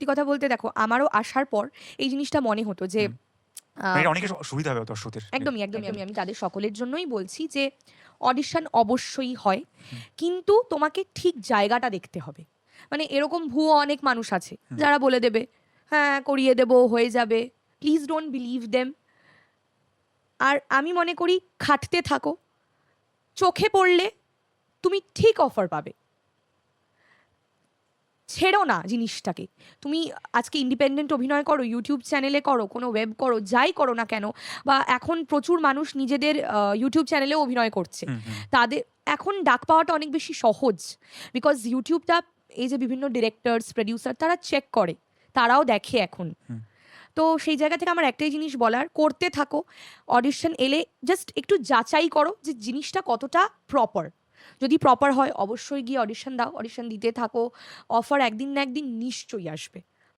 সত্যি কথা বলতে দেখো আমারও আসার পর এই জিনিসটা মনে হতো যে মানে এটা অনেকের সুবিধা হবে দর্শকদের। একদমই একদমই আমি তাদের সকলের জন্যই বলছি যে অডিশন অবশ্যই হয়, কিন্তু তোমাকে ঠিক জায়গাটা দেখতে হবে। মানে এরকম ভুয়ো অনেক মানুষ আছে যারা বলে দেবে হ্যাঁ করিয়ে দেবো হয়ে যাবে, প্লিজ ডোন্ট বিলিভ দেম। আর আমি মনে করি খাটতে থাকো, চোখে পড়লে তুমি ঠিক অফার পাবে। ছেড়ো না জিনিসটাকে। তুমি আজকে ইন্ডিপেন্ডেন্ট অভিনয় করো, ইউটিউব চ্যানেলে করো, কোনো ওয়েব করো, যাই করো না কেন, বা এখন প্রচুর মানুষ নিজেদের ইউটিউব চ্যানেলেও অভিনয় করছে, তাদের এখন ডাক পাওয়াটা অনেক বেশি সহজ, বিকজ ইউটিউবটা এই যে বিভিন্ন ডিরেক্টরস প্রডিউসার তারা চেক করে, তারাও দেখে এখন। তো সেই জায়গা থেকে আমার একটাই জিনিস বলার, করতে থাকো, অডিশন এলে জাস্ট একটু যাচাই করো যে জিনিসটা কতটা প্রপার। যদি প্রপার হয় অবশ্যই গিয়ে অডিশন দাও, অডিশন দিতে থাকো, অফার একদিন না একদিন নিশ্চয়ই আসবে।